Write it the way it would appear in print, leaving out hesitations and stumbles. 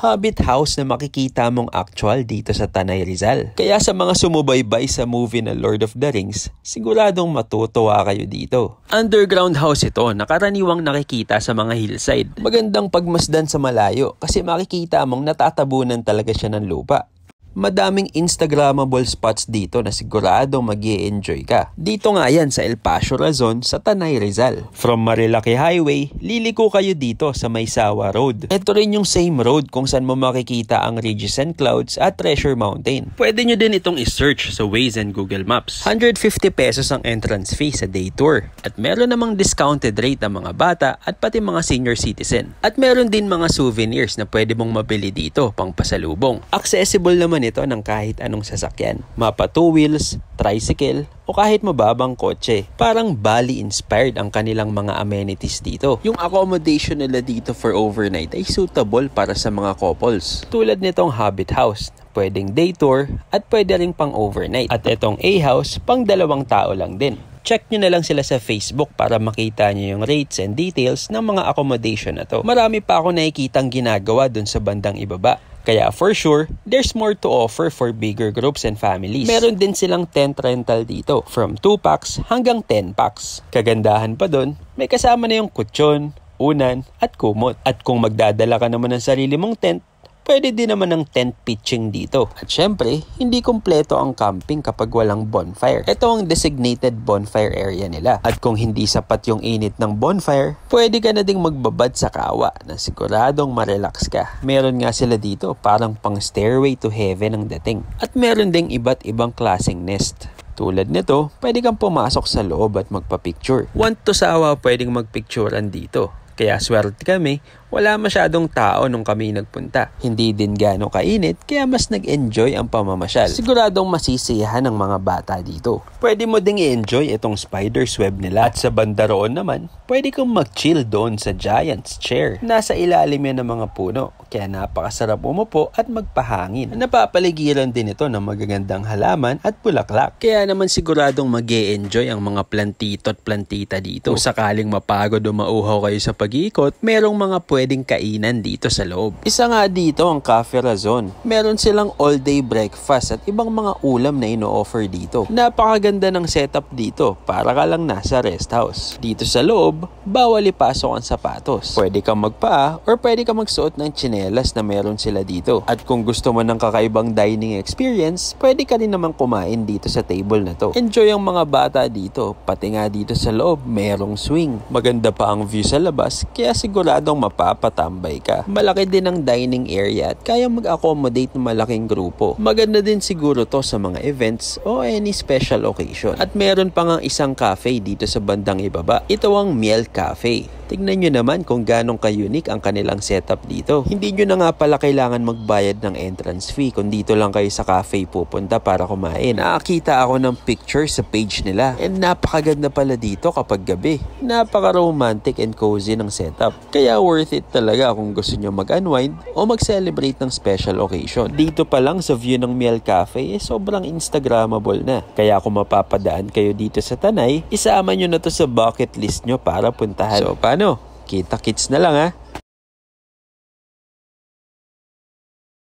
Habit house na makikita mong actual dito sa Tanay Rizal. Kaya sa mga sumubaybay sa movie na Lord of the Rings, siguradong matutuwa kayo dito. Underground house ito na karaniwang nakikita sa mga hillside. Magandang pagmasdan sa malayo kasi makikita mong natatabunan talaga siya ng lupa. Madaming Instagrammable spots dito na siguradong mag-i-enjoy ka. Dito nga yan sa El Pasio Razon sa Tanay Rizal. From Marilaki Highway, liliko kayo dito sa Maysawa Road. Ito rin yung same road kung saan mo makikita ang Ridges and Clouds at Treasure Mountain. Pwede nyo din itong i-search sa Waze and Google Maps. 150 pesos ang entrance fee sa day tour. At meron namang discounted rate ang mga bata at pati mga senior citizen. At meron din mga souvenirs na pwede mong mabili dito pang pasalubong. Accessible naman ito ng kahit anong sasakyan. Mapa 2 wheels, tricycle, o kahit mababang kotse. Parang Bali-inspired ang kanilang mga amenities dito. Yung accommodation nila dito for overnight ay suitable para sa mga couples. Tulad nitong Habit House, pwedeng day tour at pwede ring pang overnight. At itong A-House, pang 2 tao lang din. Check nyo na lang sila sa Facebook para makita nyo yung rates and details ng mga accommodation na to. Marami pa ako nakikitang ginagawa dun sa bandang ibaba. Kaya for sure, there's more to offer for bigger groups and families. Meron din silang tent rental dito, from 2 packs hanggang 10 packs. Kagandahan pa dun, may kasama na yung kutsyon, unan, at kumot. At kung magdadala ka naman ng sarili mong tent, pwede din naman ng tent pitching dito. At syempre, hindi kumpleto ang camping kapag walang bonfire. Ito ang designated bonfire area nila. At kung hindi sapat yung init ng bonfire, pwede ka na ding magbabad sa kawa na siguradong marelax ka. Meron nga sila dito, parang pang stairway to heaven ang dating. At meron ding iba't ibang klaseng nest. Tulad nito, pwede kang pumasok sa loob at magpa-picture. Want to sawa pwedeng magpicturean dito. Kaya swerte kami, wala masyadong tao nung kami nagpunta. Hindi din gaano kainit, kaya mas nag-enjoy ang pamamasyal. Siguradong masisiyahan ng mga bata dito. Pwede mo ding i-enjoy itong spider's web nila. At sa banda roon naman, pwede kang mag-chill doon sa Giant's Chair. Nasa ilalim yan ng mga puno, kaya napakasarap umupo at magpahangin. Napapaligiran din ito ng magagandang halaman at bulaklak. Kaya naman siguradong mag-e-enjoy ang mga plantito at plantita dito. Kung sakaling mapagod o mauhaw kayo sa pag-iikot, merong mga pwedeng kainan dito sa loob. Isa nga dito ang Cafe Razon. Meron silang all-day breakfast at ibang mga ulam na ino-offer dito. Napakaganda ng setup dito, para ka lang nasa rest house. Dito sa loob, bawal ipasok ang sapatos. Pwede kang magpaa or pwede kang magsuot ng tsinelas na meron sila dito. At kung gusto mo ng kakaibang dining experience, pwede ka rin naman kumain dito sa table na to. Enjoy ang mga bata dito, pati nga dito sa loob, merong swing. Maganda pa ang view sa labas, kaya siguradong mapapatambay ka. Malaki din ang dining area at kaya mag-accommodate ng malaking grupo. Maganda din siguro to sa mga events o any special occasion. At meron pa nga isang cafe dito sa bandang ibaba. Ito ang Miel Cafe. Tignan nyo naman kung ganong ka-unique ang kanilang setup dito. Hindi nyo na nga pala kailangan magbayad ng entrance fee kung dito lang kayo sa cafe pupunta para kumain. Nakakita ako ng picture sa page nila and napakaganda pala dito kapag gabi. Napaka-romantic and cozy ng setup. Kaya worth it talaga kung gusto nyo mag-unwind o mag-celebrate ng special occasion. Dito pa lang sa view ng Miel Cafe sobrang Instagrammable na. Kaya kung mapapadaan kayo dito sa Tanay, isama nyo na to sa bucket list nyo para puntahan. So paano? Kita-kits na lang ha!